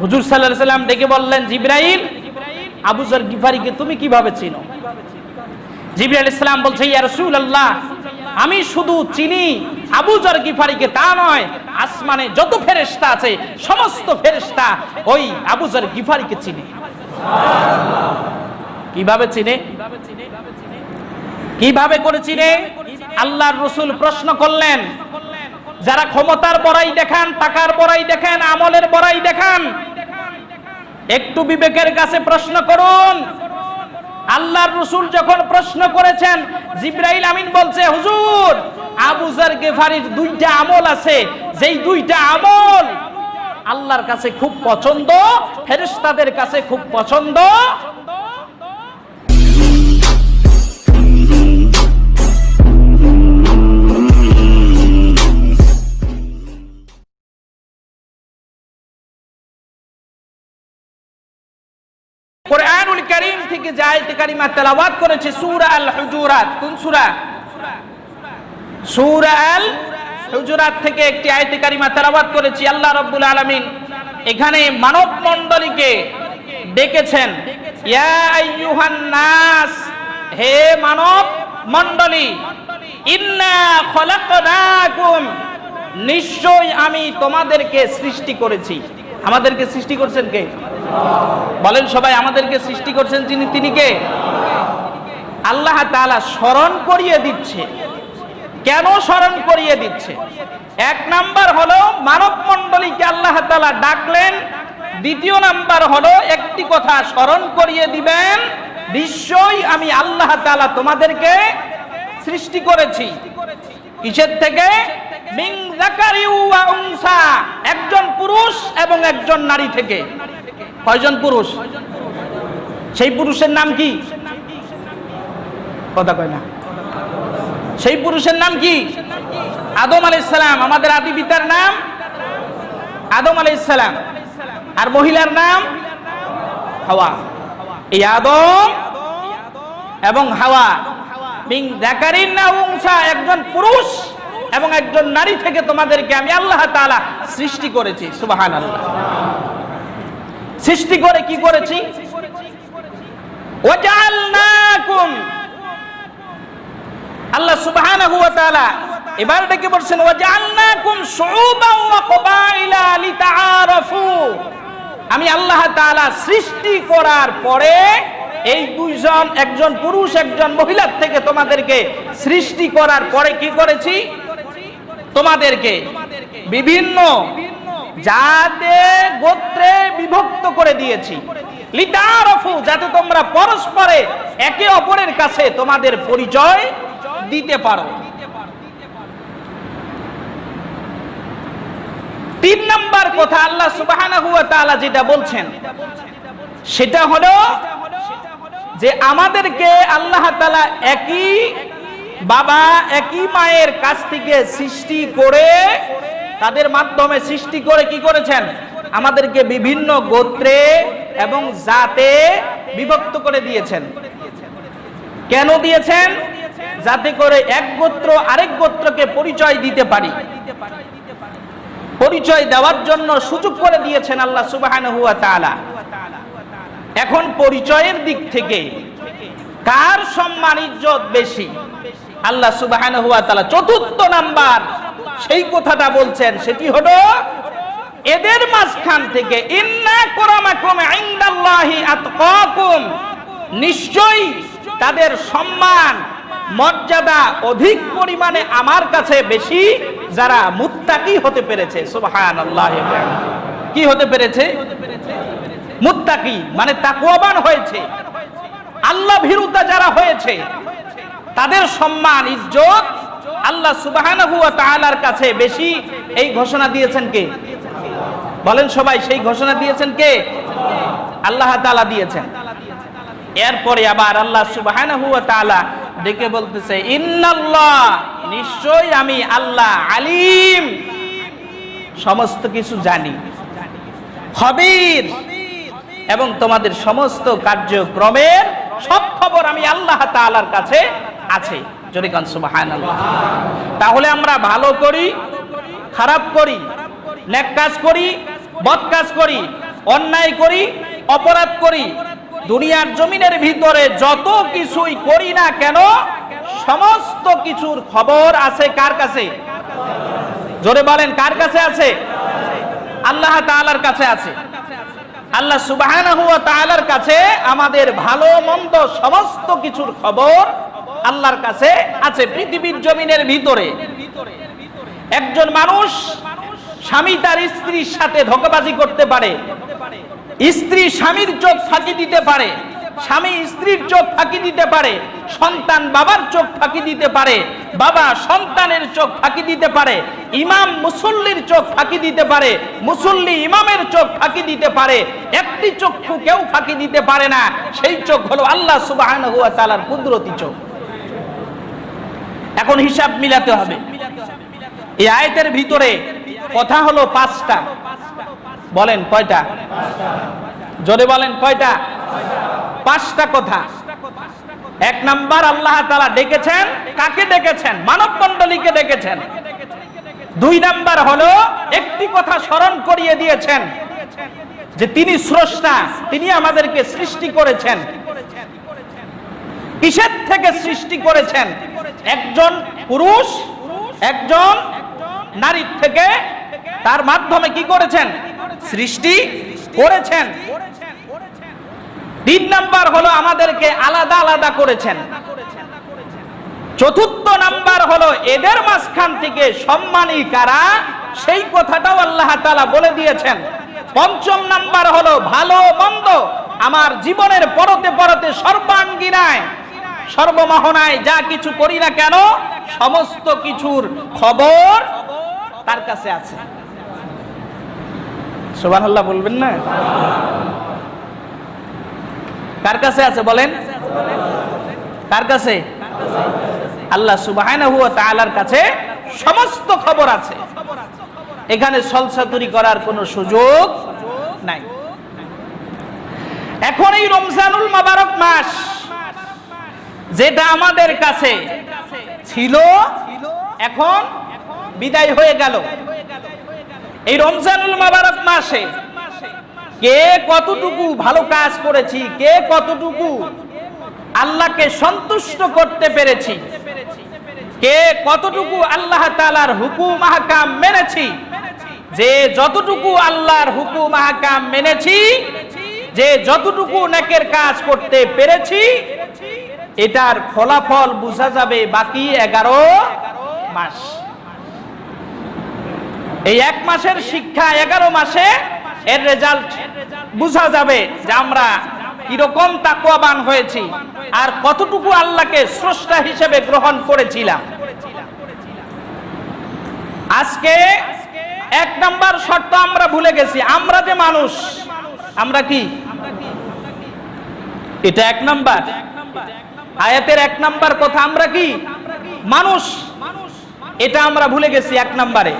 হুজুর সাল্লাল্লাহু আলাইহি ওয়াসাল্লাম ডেকে বললেন, জিবরাইল, আবু যর গিফারিকে তুমি কিভাবে চিনো? জিবরাইল আলাইহিস সালাম বলছে, ইয়া রাসূলুল্লাহ, আমি শুধু চিনি আবু যর গিফারিকে তা নয়, আসমানে যত ফেরেশতা আছে সমস্ত ফেরেশতা ওই আবু যর গিফারিকে চিনে। সুবহানাল্লাহ। কিভাবে চিনে? কিভাবে করে চিনে? আল্লাহর রাসূল প্রশ্ন করলেন, যারা ক্ষমতার বড়াই দেখান, টাকার বড়াই দেখান, আমলের বড়াই দেখান, একটু বিবেকের কাছে প্রশ্ন করুন। আল্লাহর রাসূল যখন প্রশ্ন করেছেন, জিবরাইল আমিন বলছে, হুজুর, আবু যর গিফারির দুইটা আমল আছে, যেই দুইটা আমল আল্লাহর কাছে খুব পছন্দ, ফেরেশতাদের কাছে খুব পছন্দ। কুরআনুল কারীম থেকে যে আয়াতে কারিমা তেলাওয়াত করেছে সূরা আল হুজুরাত। কোন সূরা? সূরা আল হুজুরাত থেকে একটি আয়াতে কারিমা তেলাওয়াত করেছি। আল্লাহ রাব্বুল আলামিন এখানে মানব মণ্ডলীকে ডেকেছেন, ইয়া আইয়ুহান নাস, হে মানব মণ্ডলী, ইন্না খলাকনাকুম, নিশ্চয় আমি তোমাদেরকে সৃষ্টি করেছি। আমাদেরকে সৃষ্টি করছেন কে? বলেন সবাই, আমাদেরকে সৃষ্টি করছেন তিনি কে? আল্লাহ তাআলা স্মরণ করিয়ে দিচ্ছে। কেন স্মরণ করিয়ে দিচ্ছে? এক নাম্বার হলো মানব মণ্ডলীকে আল্লাহ তাআলা ডাকলেন, দ্বিতীয় নাম্বার হলো একটি কথা স্মরণ করিয়ে দিবেন, নিশ্চয়ই আমি আল্লাহ তাআলা তোমাদেরকে সৃষ্টি করেছি। কিসের থেকে? মিন যাকারি ওয়া উনসা, একজন পুরুষ এবং একজন নারী থেকে। কয়জন পুরুষ? সেই পুরুষের নাম কি? কথা কয় না। সেই পুরুষের নাম কি? আদম আলাইহিস সালাম। আমাদের আদি পিতার নাম আদম আলাইহিস সালাম, আর মহিলার নাম হাওয়া। এই আদম এবং হাওয়া মিন যাকারিন ওয়া উনসা, একজন পুরুষ এবং একজন নারী থেকে তোমাদেরকে আমি আল্লাহ তাআলা সৃষ্টি করেছি। সুবহানাল্লাহ। সৃষ্টি করে কি করেছি? ওয়াজআলনাকুম, আল্লাহ সুবহানাহু ওয়া তাআলা এবার ডেকে বলছেন, ওয়াজআলনাকুম শুউবান ওয়া কবাইলা লিতাআরাফু, আমি আল্লাহ তাআলা সৃষ্টি করার পরে এই দুইজন, একজন পুরুষ একজন মহিলার থেকে তোমাদেরকে সৃষ্টি করার পরে কি করেছি? তোমাদেরকে বিভিন্ন জাতে গোত্রে বিভক্ত করে দিয়েছি। লিতাআরাফু, যাতে তোমরা পরস্পরে একে অপরের কাছে তোমাদের পরিচয় দিতে পারো। তিন নাম্বার কথা আল্লাহ সুবহানাহু ওয়া তাআলা যেটা বলছেন সেটা হলো যে আমাদেরকে আল্লাহ তাআলা একই বাবা একই মায়ের কাছ থেকে সৃষ্টি করে, তাদের মাধ্যমে সৃষ্টি করে কি করেছেন? আমাদেরকে বিভিন্ন গোত্রে এবং জাতে বিভক্ত করে দিয়েছেন। কেন দিয়েছেন? যাতে করে এক গোত্র আরেক গোত্রকে পরিচয় দিতে পারি। পরিচয় দেওয়ার জন্য সুযোগ করে দিয়েছেন আল্লাহ সুবহানাহু ওয়া তাআলা। এখন পরিচয়ের দিক থেকে কার সম্মান ইজ্জত বেশি? আল্লাহ সুবহানাহু ওয়া তাআলা চতুর্থ নাম্বার সেই কথাটা বলছেন, সেটি হলো এদের মাঝখান থেকে ইন্না আকরামাকুম ইনদাল্লাহি আতকাকুম, নিশ্চয়ই তাদের সম্মান মর্যাদা অধিক পরিমাণে আমার কাছে বেশি যারা মুত্তাকি হতে পেরেছে। সুবহানাল্লাহ। কি হতে পেরেছে? মুত্তাকি মানে তাকওয়াবান হয়েছে, আল্লাহ ভীরুতা যারা হয়েছে, তাদের সম্মান ইজ্জত আল্লাহ সুবহানাহু ওয়া তাআলার কাছে বেশি। এই ঘোষণা দিয়েছেন কে? বলেন সবাই, সেই ঘোষণা দিয়েছেন কে? আল্লাহ তাআলা দিয়েছেন। এরপরে আবার আল্লাহ সুবহানাহু ওয়া তাআলা ডেকে বলতেছে, ইন্নাল্লাহ, নিশ্চয় আমি আল্লাহ, আলিম, সমস্ত কিছু জানি, খবীর, এবং তোমাদের সমস্ত কার্যক্রমের সব খবর আমি আল্লাহ তাআলার কাছে আছে। যদি কান সুবহানাল্লাহ। তাহলে আমরা ভালো করি, খারাপ করি, নেক কাজ করি, বদকাজ করি, অন্যায় করি, অপরাধ করি, দুনিয়ার জমিনের ভিতরে যত কিছুই করি না কেন সমস্ত কিছুর খবর আছে কার কাছে? জোরে বলেন, কার কাছে আছে? আল্লাহ তাআলার কাছে আছে। আল্লাহ সুবহানাহু ওয়া তাআলার কাছে আমাদের ভালো মন্দ সমস্ত কিছুর খবর আল্লাহর কাছে আছে। পৃথিবীর জমিনের ভিতরে একজন মানুষ স্বামী তার স্ত্রীর সাথে ধোঁকাবাজি করতে পারে, স্ত্রী স্বামীর চোখ ফাঁকি দিতে পারে, স্বামী স্ত্রীর চোখ ফাঁকি দিতে পারে, সন্তান বাবার চোখ ফাঁকি দিতে পারে, বাবা সন্তানের চোখ ফাঁকি দিতে পারে, ইমাম মুসল্লির চোখ ফাঁকি দিতে পারে, মুসল্লি ইমামের চোখ ফাঁকি দিতে পারে। একটি চক্ষু কেউ ফাঁকি দিতে পারে না, সেই চোখ হলো আল্লাহ সুবহানাহু ওয়া তাআলার কুদরতি চোখ। এখন হিসাব মিলাতে হবে। এই আয়াতের ভিতরে কথা হলো 5টা। বলেন কয়টা? জোরে বলেন কয়টা? 5টা কথা। 1 নাম্বার, আল্লাহ তাআলা ডেকেছেন, কাকে ডেকেছেন? মানব মণ্ডলীকে ডেকেছেন। 2 নাম্বার হলো একটি কথা স্মরণ করিয়ে দিয়েছেন যে তিনি স্রষ্টা, তিনি আমাদেরকে সৃষ্টি করেছেন। কিসের থেকে সৃষ্টি করেছেন? একজন পুরুষ একজন নারীর থেকে, তার মাধ্যমে কি করেছেন? সৃষ্টি করেছেন। 3 নাম্বার হলো আমাদেরকে আলাদা আলাদা করেছেন। 4র্থ নাম্বার হলো এদের মাঝখান থেকে সম্মানী কারা সেই কথাটাও আল্লাহ তাআলা বলে দিয়েছেন। 5ম নাম্বার হলো ভালো মন্দ আমার জীবনের পরতে পরতে সর্বাঙ্গীনায় সর্বমোহনায় যা কিছু করি না কেন সমস্ত কিছুর খবর তার কাছে আছে। সুবহানাল্লাহ বলবেন না? কার কাছে আছে বলেন? কার কাছে? আল্লাহ সুবহানাহু ওয়া তাআলার কাছে সমস্ত খবর আছে। এখানে ছলছাতুরি করার কোনো সুযোগ নাই। এখন এই রমজানুল মুবারক মাস যেটা আমাদের কাছে ছিল এখন বিদায় হয়ে গেল। এই রমজানুল মুবারক মাসে কে কতটুকু ভালো কাজ করেছি, কে কতটুকু আল্লাহকে সন্তুষ্ট করতে পেরেছি, কে কতটুকু আল্লাহ তাআলার হুকুম আহকাম মেনেছি, যে যতটুকু আল্লাহর হুকুম আহকাম মেনেছি, যে যতটুকু নেকের কাজ করতে পেরেছি, এটার ফলাফল বোঝা যাবে বাকি 11 মাস। এই 1 মাসের শিক্ষা 11 মাসে এর রেজাল্ট বোঝা যাবে যে আমরা কিরকম তাকওয়াবান হয়েছি আর কতটুকু আল্লাহকে স্রষ্টা হিসেবে গ্রহণ করেছিলাম। আজকে 1 নাম্বার শর্ত আমরা ভুলে গেছি। আমরা যে মানুষ, আমরা কি? এটা 1 নাম্বার আয়াতের 1 নাম্বার কথা। আমরা কি? মানুষ। এটা আমরা ভুলে গেছি 1 নাম্বারে।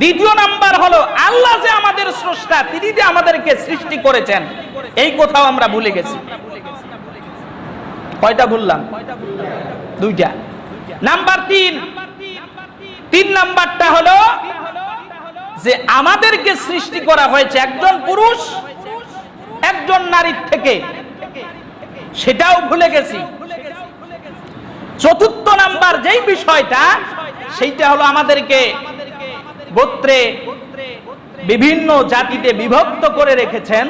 2য় নাম্বার হলো আল্লাহ যে আমাদের স্রষ্টা, তিনি যে আমাদেরকে সৃষ্টি করেছেন, এই কথাও আমরা ভুলে গেছি। কয়টা ভুললাম? 2টা। নাম্বার 3 নাম্বারটা হলো যে আমাদেরকে সৃষ্টি করা হয়েছে একজন পুরুষ একজন নারীর থেকে, সেটাও ভুলে গেছি। 4র্থ নাম্বার যেই বিষয়টা, সেইটা হলো আমাদেরকে গোত্রে বিভিন্ন জাতিতে বিভক্ত করে রেখেছেন।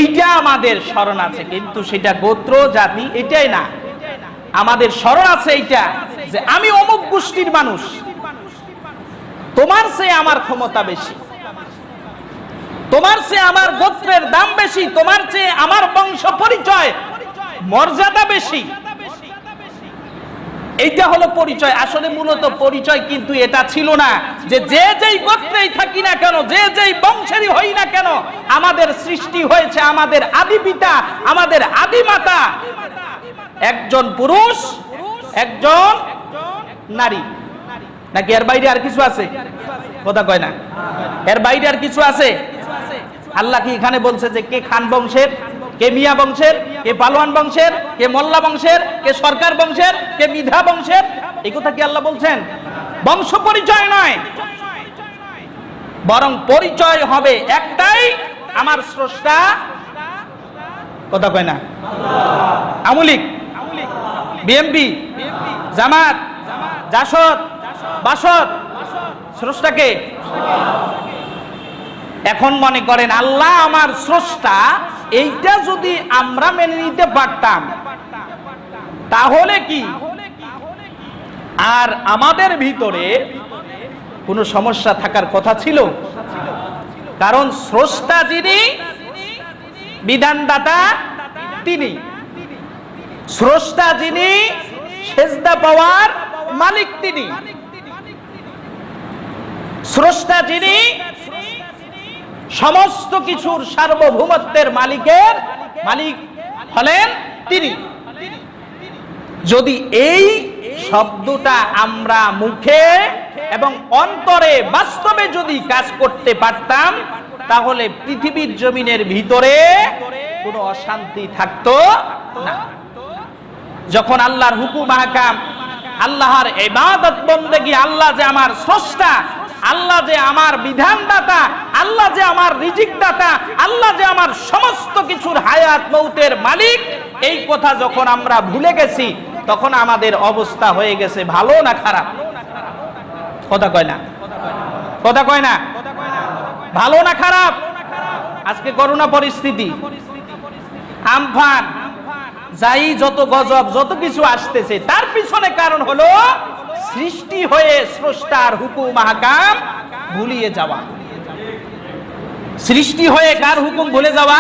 এইটা আমাদের স্মরণ আছে, কিন্তু সেটা গোত্র জাতি এটাই না। আমাদের স্মরণ আছে এইটা যে আমি অমুক গোষ্ঠীর মানুষ, তোমার চেয়ে আমার ক্ষমতা বেশি, তোমার চেয়ে আমার গোত্রের দাম বেশি, তোমার চেয়ে আমার বংশ পরিচয় মর্যাদা বেশি। এইটা হলো পরিচয়। আসলে মূলত পরিচয় কিন্তু এটা ছিল না যে যেই গোত্রেই থাকি না কেন, যেই বংশেরই হই না কেন, আমাদের সৃষ্টি হয়েছে আমাদের আদি পিতা, আমাদের আদি মাতা একজন পুরুষ একজন নারী। নাকি এর বাইরে আর কিছু আছে? কথা কয় না। এর বাইরে আর কিছু আছে? আল্লাহ কি এখানে বলছে যে কে খান বংশের, কে মিয়া বংশের, কে পালোয়ান বংশের, কে মোল্লা বংশের, কে সরকার বংশের, কে মিধা বংশের? এই কথা কি আল্লাহ বলছেন? বংশ পরিচয় নয়, বরং পরিচয় হবে একটাই, আমার স্রষ্টা কথা কয় না, আমলিক, বিএমপি, জামাত, জাসদ, বাসদ, স্রষ্টাকে। এখন মনে করেন আল্লাহ আমার স্রষ্টা, এইটা যদি আমরা মেনে নিতে পারতাম তাহলে কি আর আমাদের ভিতরে কোনো সমস্যা থাকার কথা ছিল? কারণ স্রষ্টা যিনি, বিধানদাতা তিনি, স্রষ্টা যিনি, সেজদা পাওয়ার মালিক তিনি, স্রষ্টা যিনি, সমস্ত কিছুর সার্বভৌমত্বের মালিক হলেন তিনি। যদি এই শব্দটা আমরা মুখে এবং অন্তরে বাস্তবে যদি কাজ করতে পারতাম তাহলে পৃথিবীর জমিনের ভিতরে কোনো অশান্তি থাকতো না। যখন আল্লাহর হুকুম আহকাম, আল্লাহর ইবাদত বন্দেগী, আল্লাহ যে আমার স্রষ্টা, আল্লাহ যে আমার বিধানদাতা, আল্লাহ যে আমার রিজিক দাতা, আল্লাহ যে আমার সমস্ত কিছুর হায়াত মৌতের মালিক, এই কথা যখন আমরা ভুলে গেছি তখন আমাদের অবস্থা হয়ে গেছে ভালো না খারাপ? কথা কয় না, কথা কয় না, ভালো না খারাপ? আজকে করোনা পরিস্থিতি, আমফান, যাই যত গজব যত কিছু আসতেছে, তার পিছনে কারণ হলো সৃষ্টি হয়ে স্রষ্টার হুকুম আহকাম ভুলিয়ে যাওয়া। সৃষ্টি হয়ে কার হুকুম ভুলে যাওয়া?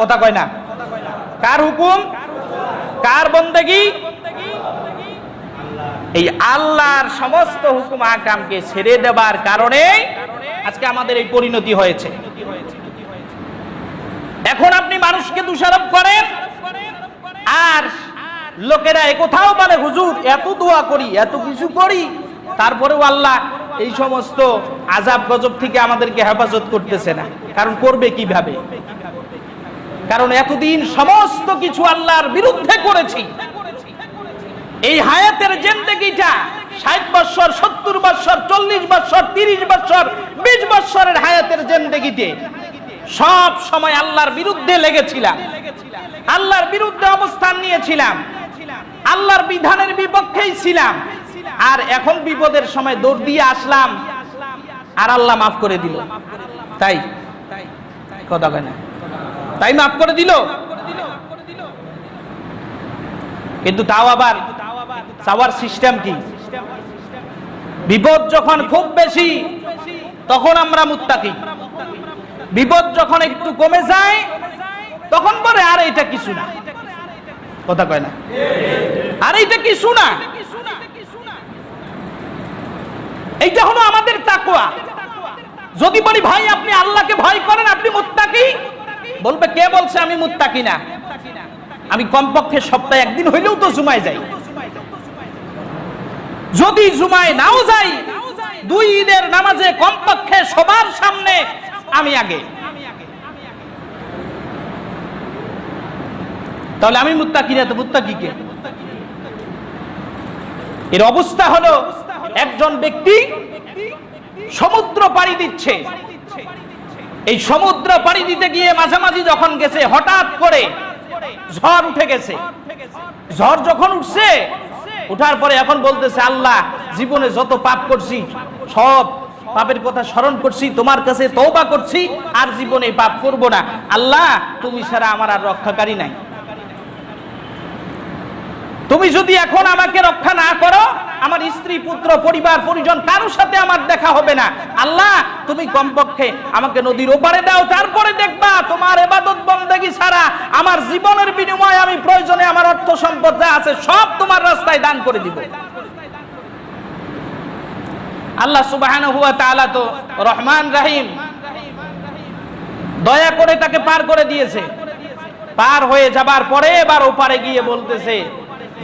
কথা কয় না, কার হুকুম, কার বন্দেগী? এই আল্লাহর সমস্ত হুকুম আহকামকে ছেড়ে দেবার কারণে আজকে আমাদের এই পরিণতি হয়েছে। এখন আপনি মানুষকে দোষারোপ করেন, আর লোকেরা একথাও বলে হুজুর এত দোয়া করি, এত কিছু করি, তারপরেও আল্লাহ এই সমস্ত আযাব গজব থেকে আমাদেরকে হেফাজত করতেছে না। কারণ করবে কিভাবে? কারণ এতদিন সমস্ত কিছু আল্লাহর বিরুদ্ধে করেছি। এই হায়াতের জিন্দেগিটা 60 বছর, 70 বছর, 40 বছর, 30 বছর, 20 বছরের হায়াতের জিন্দেগিতে সব সময় আল্লাহর বিরুদ্ধে লেগেছিলাম, আল্লাহর বিরুদ্ধে অবস্থান নিয়েছিলাম, আল্লাহর বিধানের বিপক্ষেই ছিলাম, আর এখন বিপদের সময় দৌড় দিয়ে আসলাম আর আল্লাহ মাফ করে দিল। তাই কথা কয় না, তাই মাফ করে দিল। কিন্তু তাও আবার চাওয়ার সিস্টেম কি? বিপদ যখন খুব বেশি তখন আমরা মুত্তাকি, বিপদ যখন একটু কমে যায় তখন বলে আর এটা কিছু না। কথা কয় না, আর এইটা কিছু না। এইটা হলো আমাদের তাকওয়া। যদি বলি ভাই আপনি আল্লাহকে ভয় করেন, আপনি মুত্তাকি, বলবে কে বলছে আমি মুত্তাকি না? আমি কমপক্ষে সপ্তাহে একদিন হইলেও তো জুমায় যাই। যদি জুমায় নাও যাই, 2 ঈদের নামাজে কমপক্ষে সবার সামনে আমি আগে, তাহলে আমি মুত্তাকি না তো মুত্তাকি কে? এর অবস্থা হলো একজন ব্যক্তি সমুদ্র পাড়ি দিচ্ছে, এই সমুদ্র পাড়ি দিতে গিয়ে মাঝামাঝি যখন গেছে হঠাৎ করে ঝড় উঠে গেছে। ঝড় যখন উঠছে, উঠার পরে এখন বলতেছে আল্লাহ জীবনে যত পাপ করছি সব পাপের কথা স্মরণ করছি, তোমার কাছে তওবা করছি, আর জীবনে পাপ করব না। আল্লাহ তুমি ছাড়া আমার আর রক্ষাকারী নাই। তুমি যদি এখন আমাকে রক্ষা না করো, আমার স্ত্রী পুত্র পরিবার পরিজন কারোর সাথে আমার দেখা হবে না। আল্লাহ তুমি কমপক্ষে আমাকে নদীর ওপারে দাও, তারপরে দেখবা তোমার ইবাদত বন্দেগী ছাড়া আমার জীবনের বিনিময়ে আমি প্রয়োজনে আমার অর্থ সম্পদ যা আছে সব তোমার রাস্তায় দান করে দিব। আল্লাহ সুবহানাহু ওয়া তাআলা তো রহমান রহিম, দয়া করে তাকে পার করে দিয়েছে। পার হয়ে যাবার পরে এবার ওপারে গিয়ে বলতেছে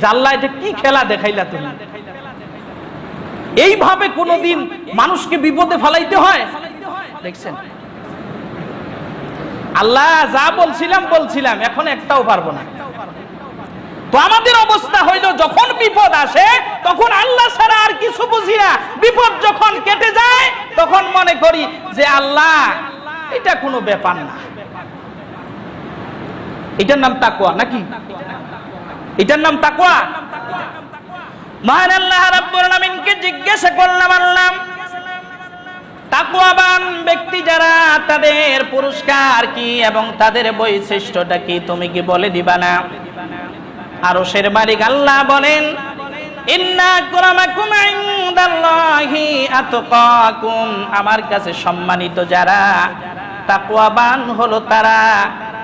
যে আল্লাহ এটা কি খেলা দেখাইলা তুমি? এইভাবে কোনদিন মানুষকে বিপদে ফেলাইতে হয়? দেখছেন, আল্লাহ যা বলছিলাম এখন একটাও পারবো না। তো আমাদের অবস্থা হইল যখন বিপদ আসে তখন আল্লাহ ছাড়া আর কিছু বুঝি না। বিপদ যখন কেটে যায় তখন মনে করি যে আল্লাহ এটা কোনো ব্যাপার না। এটার নাম তাকওয়া নাকি? এটার নাম তাকওয়া। মহান আল্লাহ রাব্বুল আলামিনকে জিজ্ঞাসা করলাম, আল্লাহ তাকওয়াবান ব্যক্তি যারা তাদের পুরস্কার কি এবং তাদের বৈশিষ্ট্যটা কি তুমি কি বলে দিবা না? আরশের মালিক আল্লাহ বলেন, ইন্না আকরামাকুম ইনদাল্লাহি আতকাকুম, আমার কাছে সম্মানিত যারা তাকওয়াবান হলো তারা।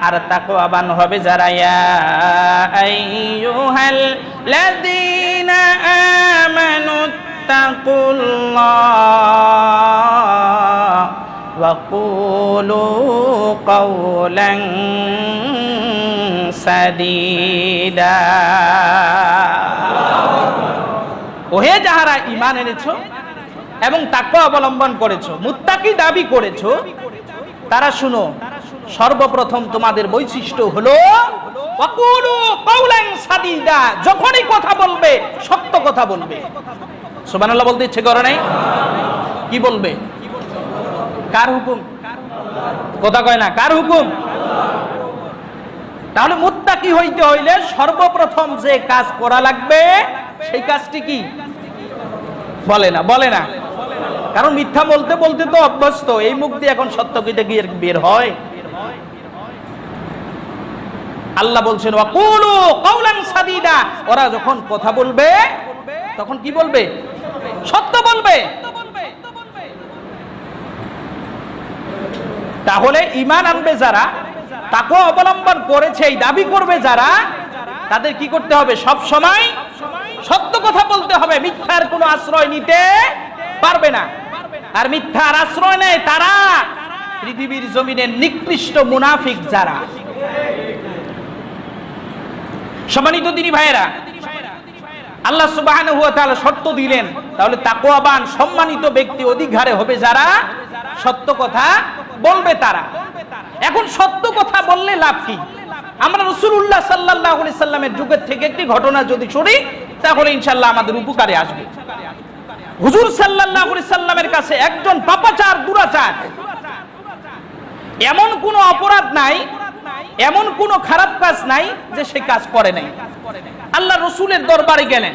আর তাকওয়াবান হবে যারা, ইয়া আইয়ুহাল লাযীনা আমানু তাকুল্লাহ ওয়া কুলু কাওলান সাদীদা। ওহে যাহারা ঈমান এনেছো এবং তাকওয়া অবলম্বন করেছো, মুত্তাকি দাবি করেছো, তারা শুনো, সর্বপ্রথম তোমাদের বৈশিষ্ট্য হলো ওয়াকুলু কাওলান সাদীদা, যখনই কথা বলবে সত্য কথা বলবে। সুবহানাল্লাহ বলতে ইচ্ছে করে নাই? কি বলবে? কার হুকুম? কথা কয় না, কার হুকুম? তাহলে মুত্তাকি হইতে হইলে সর্বপ্রথম যে কাজ করা লাগবে সেই কাজটি কি? বলে না, বলে না। কারণ মিথ্যা বলতে বলতে তো অভ্যস্ত, এই মুখ দিয়ে এখন সত্য কইতে গিয়ে বের হয়। আল্লাহ বলছেন ওয়াকুলু কাওলান সাদীদা, ওরা যখন কথা বলবে তখন কি বলবে? সত্য বলবে। তাহলে ঈমান আনবে যারা, তাকওয়া অবলম্বন করেছে এই দাবি করবে যারা, তাদের কি করতে হবে? সব সময় সত্য কথা বলতে হবে, মিথ্যার কোনো আশ্রয় নিতে পারবে না। আর মিথ্যার আশ্রয় নেয় তারা পৃথিবীর জমিনের নিকৃষ্ট মুনাফিক যারা। সম্মানিত দিনী ভাইয়েরা, আল্লাহ সুবহানাহু ওয়া তাআলা শর্ত দিলেন, তাহলে তাকওয়াবান সম্মানিত ব্যক্তি অধিকারে হবে যারা সত্য কথা বলবে তারা। এখন সত্য কথা বললে লাভ কি? আমরা রাসূলুল্লাহ সাল্লাল্লাহু আলাইহি সাল্লামের যুগের থেকে একটি ঘটনা যদি শুনি তাহলে ইনশাআল্লাহ আমাদের উপকারে আসবে। হুজুর সাল্লাল্লাহু আলাইহি সাল্লামের কাছে একজন পাপাচার, দুরাচার, এমন কোনো অপরাধ নাই, এমন কোনো খারাপ কাজ নাই যে সে কাজ করে নাই। আল্লাহ রাসূলের দরবারে গেলেন,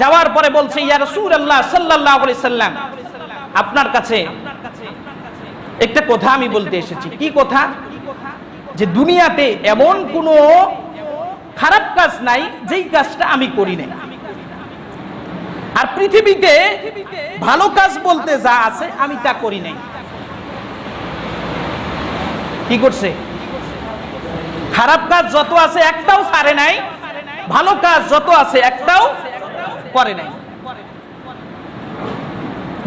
যাওয়ার পরে বলছে, ইয়া রাসূলুল্লাহ সাল্লাল্লাহু আলাইহি সাল্লাম, আপনার কাছে একটা কথা আমি বলতে এসেছি। কি কথা? যে দুনিয়াতে এমন কোনো খারাপ কাজ নাই যেই কাজটা আমি করি নাই, আর পৃথিবীতে ভালো কাজ বলতে যা আছে আমি তা করি নাই। কি করছে? খারাপ কাজ যত আছে একটাও ছাড়ে নাই, ভালো কাজ যত আছে একটাও করে নাই।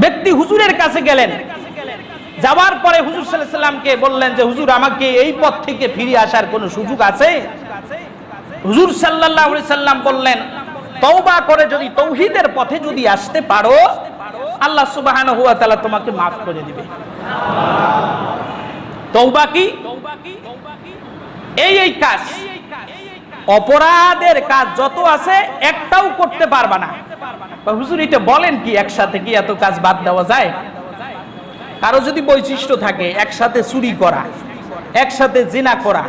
ব্যক্তি হুজুরের কাছে গেলেন, যাওয়ার পরে হুজুর সাল্লাল্লাহু আলাইহি সাল্লামকে বললেন যে হুজুর, আমাকে এই পথ থেকে ফিরে আসার কোনো সুযোগ আছে? হুজুর সাল্লাল্লাহু আলাইহি সাল্লাম বললেন, তওবা করে যদি তৌহিদের পথে যদি আসতে পারো আল্লাহ সুবহানাহু ওয়া তাআলা তোমাকে maaf করে দিবে। তওবা কি? এই কাজ, অপরাধের কাজ যত আছে একটাও করতে পারবা না। হুজুর এটা বলেন কি, একসাথে কি এত কাজ বাদ দেওয়া যায়? কারো যদি বৈশিষ্ট্য থাকে একসাথে চুরি করা, একসাথে জিনা করা,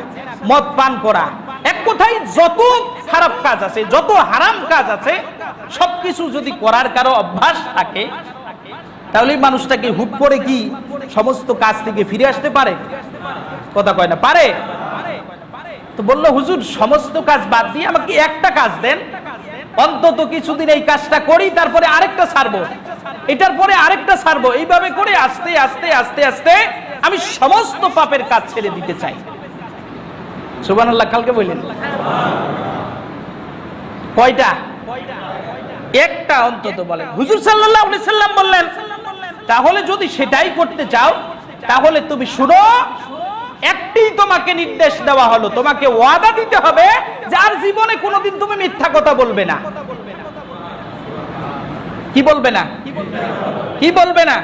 মদ পান করা, এক কথায় যত খারাপ কাজ আছে, যত হারাম কাজ আছে, সবকিছু যদি করার কারো অভ্যাস থাকে, তাহলে মানুষটাকে হুট করে কি সমস্ত কাজ থেকে ফিরে আসতে পারে? কথা কয় না, পারে? তো বললো, হুজুর সমস্ত কাজ বাদ দিয়ে আমাকে একটা কাজ দেন, অন্তত কিছুদিন এই কাজটা করি, তারপরে আরেকটা ছাড়বো, এটার পরে আরেকটা ছাড়বো, এইভাবে করে আস্তে আস্তে আস্তে আস্তে আমি সমস্ত পাপের কাজ ছেড়ে দিতে চাই। সুবহানাল্লাহ, কালকে বললেন কয়টা? একটা অন্তত বলেন। হুজুর সাল্লাল্লাহু আলাইহি সাল্লাম বললেন, তাহলে যদি সেটাই করতে চাও তাহলে তুমি শুনো, একটি তোমাকে নির্দেশ দেওয়া হলো, তোমাকে ওয়াদা দিতে হবে যে আর জীবনে কোনোদিন তুমি মিথ্যা কথা বলবে না। কি বলবে না? কি বলবে না?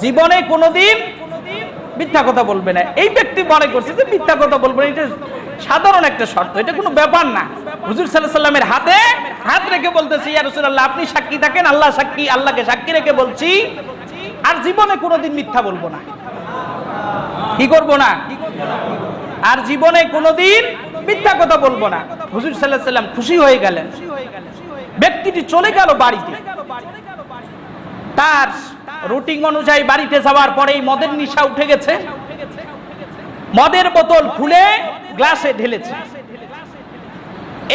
জীবনে কোনোদিন মিথ্যা কথা বলবে না। এই ব্যক্তি মনে করছে যে মিথ্যা কথা বলবে না, এটা সাধারণ একটা শর্ত, এটা কোনো ব্যাপার না। হুজুর সাল্লাল্লাহু আলাইহি ওয়াসাল্লামের হাতে হাত রেখে বলতেছি, ইয়া রাসূলুল্লাহ আপনি সাক্ষী থাকেন, আল্লাহ সাক্ষী, আল্লাহকে সাক্ষী রেখে বলছি আর জীবনে কোনোদিন মিথ্যা বলবো না। কি করব না? আর জীবনে কোনোদিন মিথ্যা কথা বলবো না। হুজুর সাল্লাল্লাহু আলাইহি ওয়াসাল্লাম খুশি হয়ে গেলেন। ব্যক্তিটি চলে গেল বাড়িতে। তার রুটিন অনুযায়ী বাড়িতে যাওয়ার পরেই মদের নেশা উঠে গেছে। মদের বোতল খুলে গ্লাসে ঢেলেছে,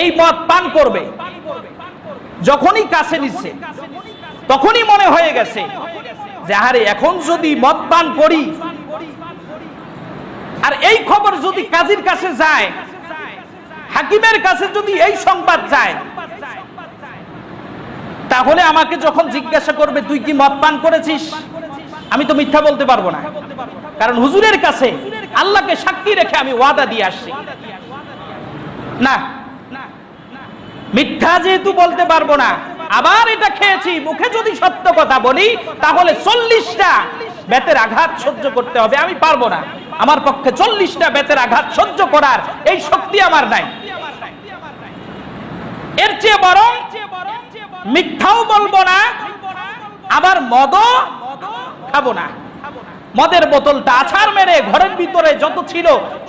এই মদ পান করবে। যখনই কাছে নিচ্ছে তখনই মনে হয়ে গেছে যে আরে এখন যদি মদ পান করি আর এই খবর যদি কাজীর কাছে যায়, হাকিমের কাছে যদি এই সংবাদ যায়, তাহলে আমাকে যখন জিজ্ঞাসা করবে তুই কি মদ পান করেছিস, আমি তো মিথ্যা বলতে পারবো না, কারণ হুজুরের কাছে আল্লাহকে সাক্ষী রেখে আমি ওয়াদা দিয়ে আসছি। না, মিথ্যা যেহেতু বলতে পারবো না, আবার এটা খেয়েছি, মুখে যদি সত্য কথা বলি তাহলে 40টা বেতের আঘাত সহ্য করতে হবে, আমি পারবো না। আমার পক্ষে 40টা বেতের আঘাত সহ্য করার এই শক্তি আমার নাই। এর চেয়ে বরং মিথ্যাও বলবো না, আবার মদও খাবো না। মদের বোতলটা আছাড় মেরে ঘরের ভিতরে যত ছিল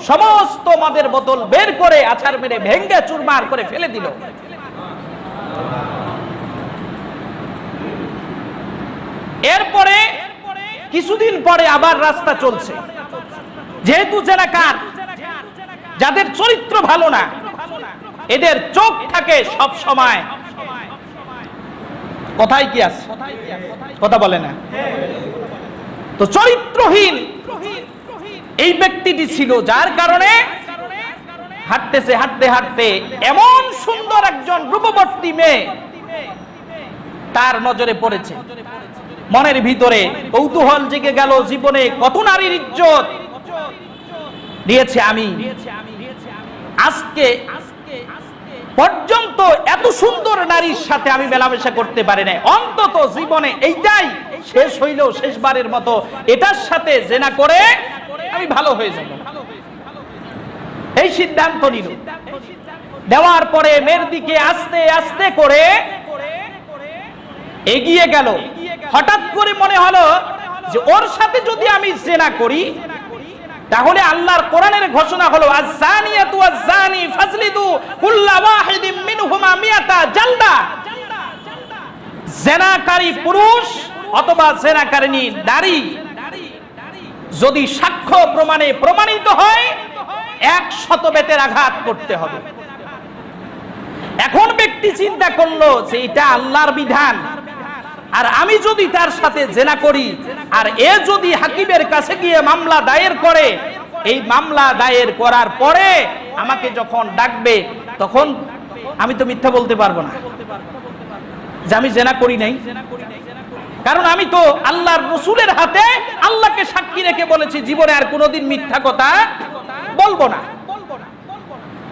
সমস্ত মদের বোতল বের করে আছাড় মেরে ভেঙ্গে চুরমার করে ফেলে দিল। এরপরে কিছুদিন পরে আবার রাস্তা চলছে। যেহেতু জেনাকার, যাদের চরিত্র ভালো না, এদের চোখ থাকে সব সময় কোথায় কি আছে, কথা বলে না। তো চরিত্রহীন এই ব্যক্তিটি ছিল, যার কারণে হাঁটতেছে, হাঁটতে হাঁটতে এমন সুন্দর একজন রূপবতী মেয়ে তার নজরে পড়েছে। মনের ভিতরে কৌতূহল জেগে গেল, জীবনে কত নারীর ইজ্জত দিয়েছে আমি, আজকে পর্যন্ত এত সুন্দর নারীর সাথে আমি মেলামেশা করতে পারি নাই, অন্তত জীবনে এইটাই শেষ হইলেও শেষবারের মতো এটার সাথে জেনা করে আমি ভালো হয়ে যাব। এই সিদ্ধান্ত নিল। দেওয়ার পরে মেয়ের দিকে আস্তে আস্তে করে এগিয়ে গেল। হঠাৎ করে মনে হলো যে ওর সাথে যদি আমি জেনা করি তাহলে আল্লাহর কোরআনের ঘোষণা হলো আয-যানিয়াতু ওয়াজ-যানি ফাজলিদু কুল্লা ওয়াহিদিম মিনহুমা মিয়াতা জালদা। জেনাকারী পুরুষ অথবা জেনাকারিনী নারী যদি সাক্ষ্য প্রমাণে প্রমাণিত হয় 100 বেতের আঘাত করতে হবে। এখন ব্যক্তি চিন্তা করলো যে এটা আল্লাহর বিধান, আর আমি যদি তার সাথে জেনা করি আর এ যদি হাকিমের কাছে গিয়ে মামলা দায়ের করে, এই মামলা দায়ের করার পরে আমাকে যখন ডাকবে তখন আমি তো মিথ্যা বলতে পারবো না যে আমি জেনা করি নাই, কারণ আমি তো আল্লাহর রাসূলের হাতে আল্লাহকে সাক্ষী রেখে বলেছি জীবনে আর কোনোদিন মিথ্যা কথা বলবো না।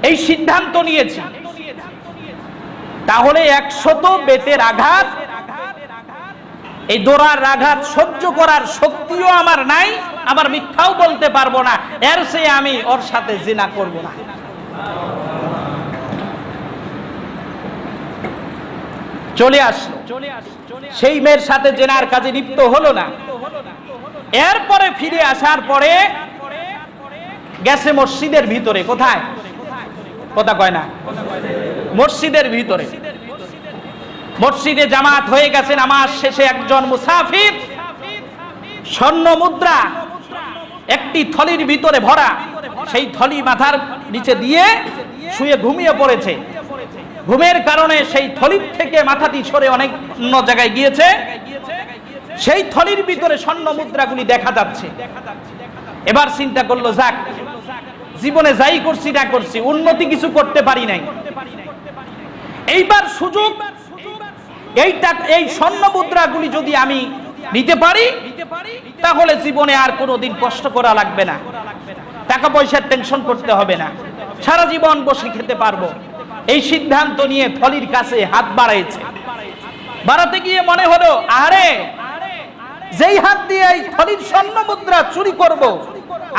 এই সিদ্ধান্ত নিয়েছি। তাহলে 100 বেতের আঘাত, এই দোরার আঘাত সহ্য করার শক্তিও আমার নাই, আবার মিথ্যাও বলতে পারবো না, এর চেয়ে আমি ওর সাথে জিনা করব না। চলে আসলো, সেই মেয়ের সাথে জেনার কাজে লিপ্ত হলো না। এরপরে ফিরে আসার পরে গেছে মসজিদের ভিতরে। কোথায়? কথা কয় না, মসজিদের ভিতরে। মসজিদে জামাত হয়ে গেছে, নামাজ শেষে একজন মুসাফির স্বর্ণ মুদ্রা একটি থলির ভিতরে ভরা, সেই থলি মাথার নিচে দিয়ে শুয়ে ঘুমিয়ে পড়েছে। ঘুমের কারণে সেই থলির থেকে মাথাটি সরে অনেক অন্য জায়গায় গিয়েছে। সেই থলির ভিতরে স্বর্ণ মুদ্রাগুলি দেখা যাচ্ছে। এবার চিন্তা করলো, যাক, জীবনে যাই করছি না করছি, উন্নতি কিছু করতে পারি নাই, এইবার সুযোগ, এই স্বর্ণ মুদ্রাগুলি যদি আমি নিতে পারি তাহলে জীবনে আর কোনোদিন কষ্ট করা লাগবে না, টাকা পয়সার টেনশন করতে হবে না, সারা জীবন বসে খেতে পারবো। এই সিদ্ধান্ত নিয়ে থলির কাছে হাত বাড়াইছে। বাড়াতে গিয়ে মনে হলো, আরে যেই হাত দিয়ে এই থলির স্বর্ণ মুদ্রা চুরি করব,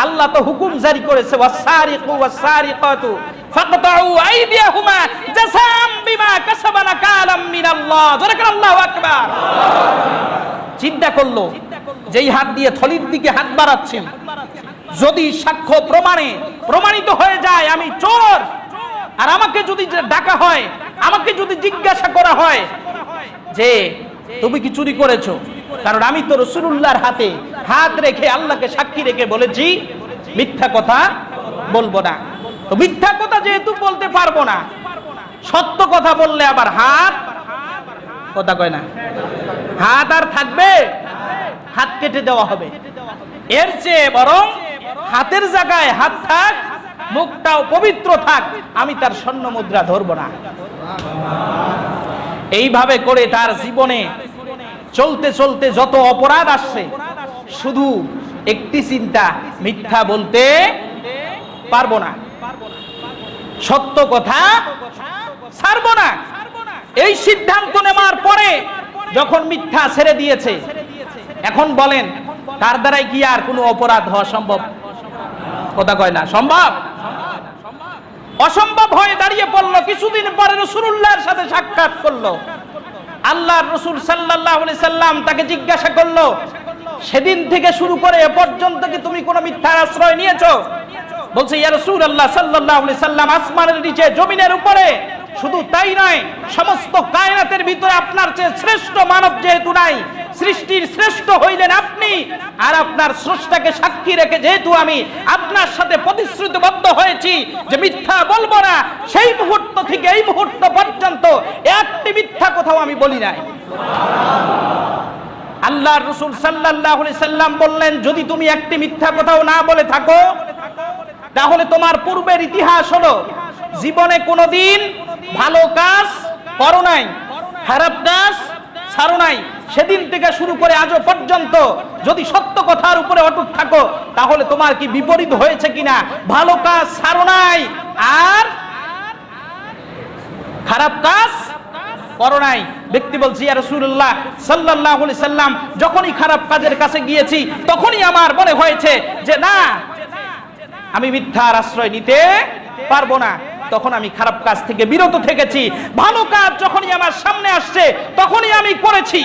আল্লাহ তো হুকুম জারি করেছে, ওয়াসারিকু ওয়াসারিকাতু ফাকতাউ আইদিয়াহুমা জাযাম বিমা কাসাবা নাকালাম মিনাল্লাহ। জোরে করে আল্লাহু আকবার। চিন্তা করলো, যেই হাত দিয়ে থলির দিকে হাত বাড়াচ্ছেন, যদি সাক্ষ্য প্রমাণে প্রমাণিত হয়ে যায় আমি চোর, আর আমাকে যদি ডাকা হয়, আমাকে যদি জিজ্ঞাসা করা হয় যে তুমি কি চুরি করেছো, কারণ আমি তো রাসূলুল্লাহর হাতে হাত রেখে আল্লাহকে সাক্ষী রেখে বলেছি মিথ্যা কথা বলবো না। তো মিথ্যা কথা যেহেতু বলতে পারবো না, সত্য কথা বললে আবার হাত কথা কয় না, হাত আর থাকবে, হাত কেটে দেওয়া হবে। এর চেয়ে বরং হাতের জায়গায় হাত থাক, মুখটাও পবিত্র থাক, আমি তার স্বর্ণ মুদ্রা ধরবো না। এইভাবে করে তার জীবনে চলতে চলতে যত অপরাধ আসছে, শুধু একটি চিন্তা, মিথ্যা বলতে পারবো না, সত্য কথা ছাড়বো না। এই সিদ্ধান্ত নেওয়ার পরে যখন মিথ্যা ছেড়ে দিয়েছে, এখন বলেন তার দ্বারাই কি আর কোনো অপরাধ হওয়া সম্ভব? কথা কয় না, সম্ভব? অসম্ভব হয়ে দাঁড়িয়ে পড়লো। কিছুদিন পরে রাসূলুল্লাহর সাথে সাক্ষাৎ করলো। আল্লাহর রাসূল সাল্লাল্লাহু আলাইহি সাল্লাম তাকে জিজ্ঞাসা করলো, সেদিন থেকে শুরু করে এ পর্যন্ত কি তুমি কোনো মিথ্যার আশ্রয় নিয়েছো? বলছে, ইয়া রাসূলুল্লাহ সাল্লাল্লাহু আলাইহি সাল্লাম, আসমানের নিচে জমিনের উপরে, শুধু তাই নয়, সমস্ত কায়নাতের ভিতরে আপনার চেয়ে শ্রেষ্ঠ মানব যেহেতু নাই, সৃষ্টির শ্রেষ্ঠ হইলেন আপনি, আর আপনার স্রষ্টাকে সাক্ষী রেখে যেহেতু আমি আপনার সাথে প্রতিশ্রুতিবদ্ধ হয়েছি যে মিথ্যা বলবো না, সেই মুহূর্ত থেকে এই মুহূর্ত পর্যন্ত একটি মিথ্যা কথাও আমি বলি নাই। আল্লাহর রাসূল সাল্লাল্লাহু আলাইহি সাল্লাম বললেন, যদি তুমি একটি মিথ্যা কথাও না বলে থাকো, তাহলে তোমার পূর্বের ইতিহাস হলো জীবনে কোনোদিন ভালো কাজ করো নাই, খারাপ কাজ ছাড়ো নাই। সেদিন থেকে শুরু করে আজও পর্যন্ত যদি সত্য কথার উপরে অটুট থাকো, তাহলে তোমার কি বিপরীত হয়েছে কিনা? ভালো কাজ ছাড়ো নাই আর খারাপ কাজ করো নাই। ব্যক্তি বলছি, ইয়া রাসূলুল্লাহ সাল্লাল্লাহু আলাইহি সাল্লাম, যখনই খারাপ কাজের কাছে গিয়েছি তখনই আমার মনে হয়েছে যে না, আমি মিথ্যার আশ্রয় নিতে পারবো না, তখন আমি খারাপ কাজ থেকে বিরত থেকেছি। ভালো কাজ যখনই আমার সামনে আসছে তখনই আমি করেছি।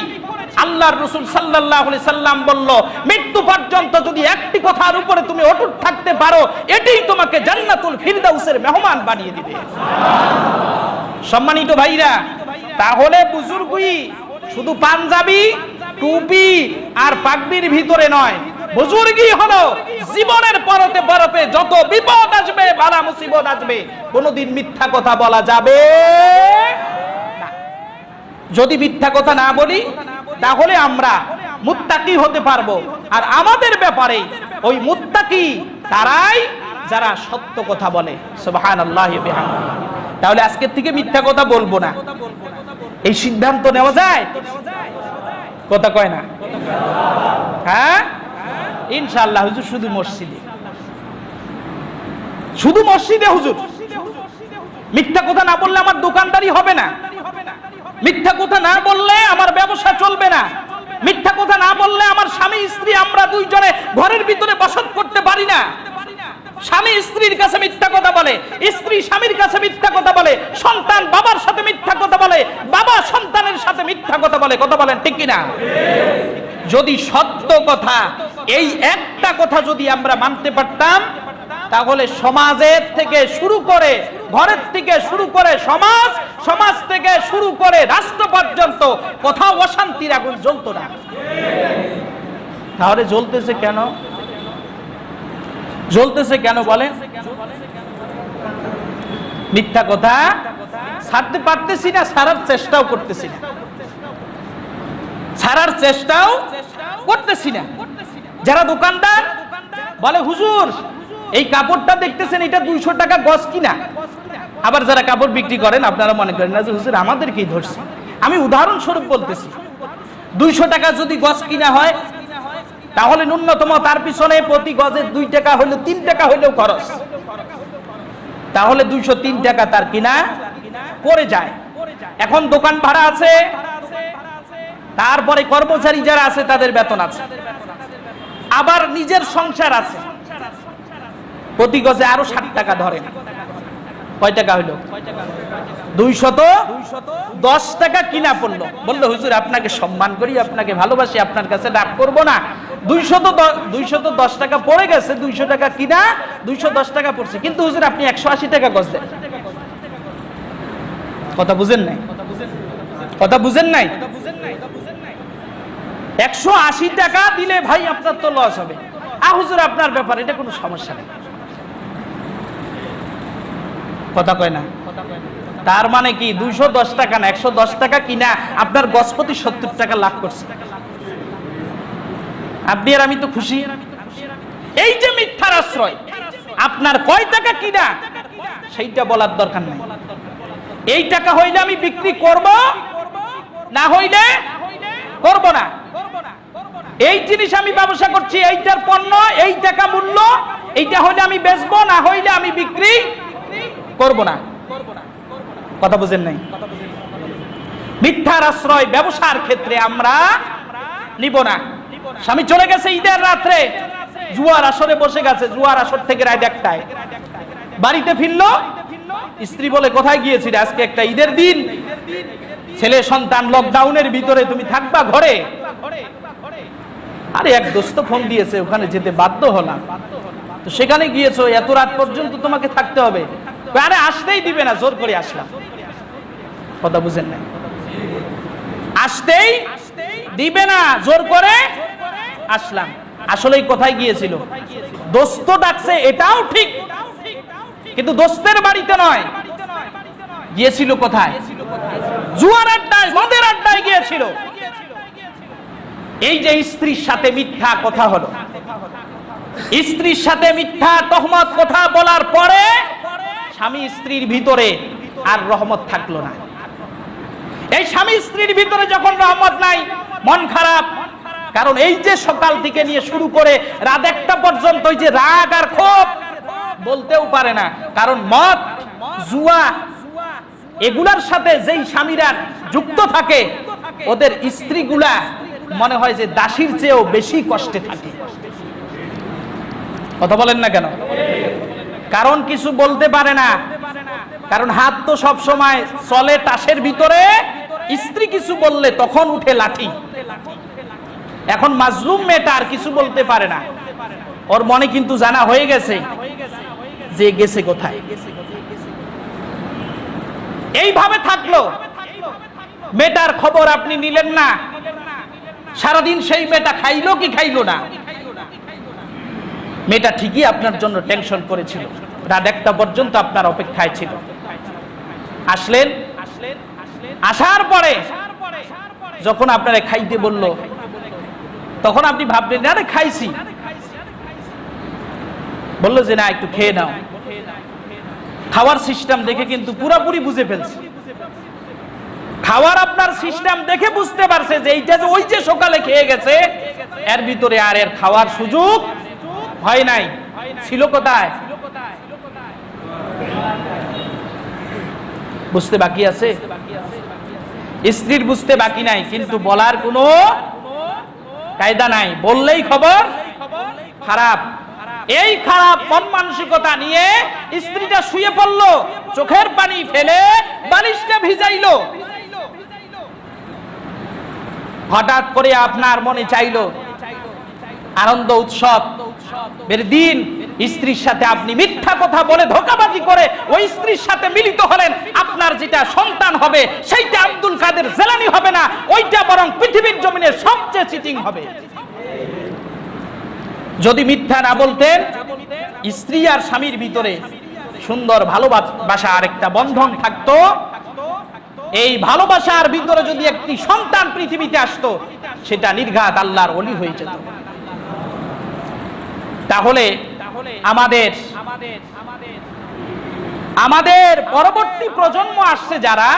আল্লাহর রাসূল সাল্লাল্লাহু আলাইহি সাল্লাম বলল, মৃত্যু পর্যন্ত যদি একটি কথার উপরে তুমি অটুট থাকতে পারো, এটাই তোমাকে জান্নাতুল ফিরদাউসের মেহমান বানিয়ে দিবে। সম্মানিত ভাইরা, তাহলে বুজুর্গই শুধু পাঞ্জাবি, টুপি আর পাগড়ির ভিতরে নয়, বুজুর্গি হলো জীবনের পরতে পরতে যত বিপদ আসবে, বালা মুসিবত আসবে, কোনোদিন মিথ্যা কথা বলা যাবে না। যদি মিথ্যা কথা না বলি, তাহলে আমরা মুত্তাকি হতে পারবো। আর আমাদের ব্যাপারে ওই মুত্তাকি তারাই যারা সত্য কথা বলে। সুবহানাল্লাহি ওয়া বিহামদিহি। তাহলে আজকের থেকে মিথ্যা কথা বলবো না, এই সিদ্ধান্ত নেওয়া যায়? কথা কয় না? হ্যাঁ, ইনশাআল্লাহ। হুজুর শুধু মসজিদে, শুধু মসজিদে হুজুর। মিথ্যা কথা না বললে আমার দোকানদারি হবে না, মিথ্যা কথা না বললে আমার ব্যবসা চলবে না, মিথ্যা কথা না বললে আমার স্বামী স্ত্রী আমরা দুইজনে ঘরের ভিতরে বসত করতে পারি না। স্বামী স্ত্রীর কাছে মিথ্যা কথা বলে, স্ত্রী স্বামীর কাছে মিথ্যা কথা বলে, সন্তান বাবার সাথে মিথ্যা কথা বলে, বাবা সন্তানের সাথে মিথ্যা কথা বলে। কথা বলেন ঠিক কিনা? যদি সত্য কথা, এই একটা কথা যদি আমরা মানতে পারতাম, তাহলে সমাজের থেকে শুরু করে, ঘরের থেকে শুরু করে সমাজ, সমাজ থেকে শুরু করে রাষ্ট্র পর্যন্ত কোথাও অশান্তির আগুন জ্বলতো না। তাহলে জ্বলতেছে কেন? জ্বলতেছে কেন বলেন? মিথ্যা কথা ছাড়তে পারতেছি না, ছাড়ার চেষ্টাও করতেছি না, ছাড়ার চেষ্টাও করতেছি না। যারা দোকানদার বলে, হুজুর এই কাপড়টা দেখতেছেন, এটা 200 টাকা গজ কিনা। আবার যারা কাপড় বিক্রি করেন, আপনারা মনে করেন না যে হুজুর আমাদেরকেই ধরছে। আমি উদাহরণস্বরূপ বলতেছি, 200 টাকা যদি গজ কিনা হয়, তাহলে ন্যূনতম তার পিছনে প্রতি গজে 2 টাকা হইলেও 3 টাকা হইলেও খরচ, তাহলে 203 টাকা তার কিনা পড়ে যায়। এখন দোকান ভাড়া আছে, তারপরে কর্মচারী যারা আছে তাদের বেতন আছে, আবার নিজের সংসার আছে, প্রতি গজে আরো 60 টাকা ধরেন। কয় টাকা হইল? 210 টাকা কিনা পড়লো। বললো হুজুর আপনাকে সম্মান করি, আপনাকে ভালোবাসি, আপনার কাছে রাগ করব না। 210 টাকা পড়ে গেছে, 200 টাকা কিনা, 210 টাকা পড়ছে, কিন্তু হুজুর আপনি 180 টাকা গজ দেন। কথা বুঝেন নাই? কথা বুঝেন নাই? 180 টাকা দিলে ভাই আপনার তো লস হবে। হুজুর আপনার ব্যাপার, এটা কোনো সমস্যা নেই। কথা কয় না? তার মানে কি 210 টাকা না 110 টাকা কিনা আপনার গজপতি 70 টাকা লাভ করছে। আপনি আর আমি তো খুশি। এই যে মিথ্যার আশ্রয়, আপনার কয় টাকা কিনা সেইটা বলার দরকার নাই। এই টাকা হইলে আমি বিক্রি করব, না হইলে করব না। এই জিনিস আমি ব্যবসা করছি, এইটার পণ্য, এই টাকা মূল্য, এইটা হইলে আমি বেচবো, না হইলে আমি বিক্রি করব না। কথা বুঝেন নাই? মিথ্যার আশ্রয় ব্যবসার ক্ষেত্রে আমরা নিব না। স্বামী চলে গেছে ঈদের রাত্রে, জুয়ার আসরে বসে গেছে, জুয়ার আসর থেকে রাত 1টায় বাড়িতে ফিরলো। স্ত্রী বলে কোথায় গিয়েছিলে? আজকে একটা ঈদের দিন, ছেলে সন্তান লকডাউনের ভিতরে, তুমি থাকবা ঘরে। আরে এক দোস্ত ফোন দিয়েছে, ওখানে যেতে বাধ্য হলাম। তো সেখানে গিয়েছো, এত রাত পর্যন্ত তোমাকে থাকতে হবে। আরে আসতেই দিবে না, জোর করে আসলাম। কথা বুঝেন নাই? আসতেই দিবে না, জোর করে আসলাম। আসলেই কোথায় গিয়েছিল? দোস্ত ডাকছে, এটাও ঠিক, কিন্তু দোস্তের বাড়িতে নয়। গিয়েছিল কোথায়? জুয়ার আড্ডায়, মদের আড্ডায় গিয়েছিল। এই যে স্ত্রীর সাথে মিথ্যা কথা হলো, স্ত্রীর সাথে মিথ্যা তহমত কথা বলার পরে স্বামী স্ত্রীর ভিতরে আর রহমত থাকলো না। এই স্বামী স্ত্রীর ভিতরে যখন রহমত নাই, মন খারাপ। কারণ এই যে সকাল থেকে নিয়ে শুরু করে রাত 1টা পর্যন্ত এই যে রাগ আর ক্ষোভ বলতেও পারে না। কারণ মদ, জুয়া, এগুলার সাথে যেই স্বামীরা যুক্ত থাকে, ওদের স্ত্রীগুলা মনে হয় যে দাসীর চেয়েও বেশি কষ্টে থাকে। কথা বলেন না কেন? কারণ কিছু বলতে পারে না, কারণ হাত তো সব সময় চলে তাসের ভিতরে। স্ত্রী কিছু বললে তখন উঠে লাঠি। এখন মাজলুম মেয়েটা আর কিছু বলতে পারে না, ওর মনে কিন্তু জানা হয়ে গেছে যে গেছে কোথায়। এইভাবে থাকলো, মেয়েটার খবর আপনি নিলেন না। সারাদিন সেই মেয়েটা খাইলো কি খাইলো না? মেয়েটা ঠিকই আপনার জন্য টেনশন করেছিল, রাত 1টা পর্যন্ত আপনার অপেক্ষায় ছিল। আসলেন, আসার পরে যখন আপনারা খাইতে বলল, তখন আপনি ভাবলেন আরে খাইছি। বললো যে না একটু খেয়ে নাও। খাওয়ার সিস্টেম দেখে কিন্তু পুরোপুরি বুঝে ফেলছে। খাওয়ার আপনার সিস্টেম দেখে বুঝতে পারছে যে এইটা যে ওই যে সকালে খেয়ে গেছে, এর ভিতরে আর এর খাওয়ার সুযোগ হয় নাই। ছিল কোথায়? বুঝতে বাকি আছে? স্ত্রীর বুঝতে বাকি নাই, কিন্তু বলার কোনো কায়দা নাই। বললেই খবর খারাপ। এই খারাপ মন মানসিকতা নিয়ে স্ত্রীটা শুয়ে পড়লো, চোখের পানি ফেলে বালিশটা ভিজাইলো। হঠাৎ করে আপনার মনে চাইলো আনন্দ উৎসব এর দিন, স্ত্রীর সাথে আপনি মিথ্যা কথা বলে ধোঁকাবাজি করে ওই স্ত্রীর সাথে মিলিত হলেন। আপনার যেটা সন্তান হবে সেইটা আব্দুল কাদের জেলানি হবে না, ওইটা বরং পৃথিবীর জমিনে সবচেয়ে চিটিং হবে। যদি মিথ্যা না বলতেন, স্ত্রী আর স্বামীর ভিতরে সুন্দর ভালোবাসা আরেকটা বন্ধন থাকতো। এই ভালোবাসার ভিতরে যদি একটি সন্তান পৃথিবীতে আসতো, সেটা নির্ঘাত আল্লাহর ওলি হয়ে যেত। তাহলে আমাদের পরবর্তী প্রজন্ম আসছে যারা,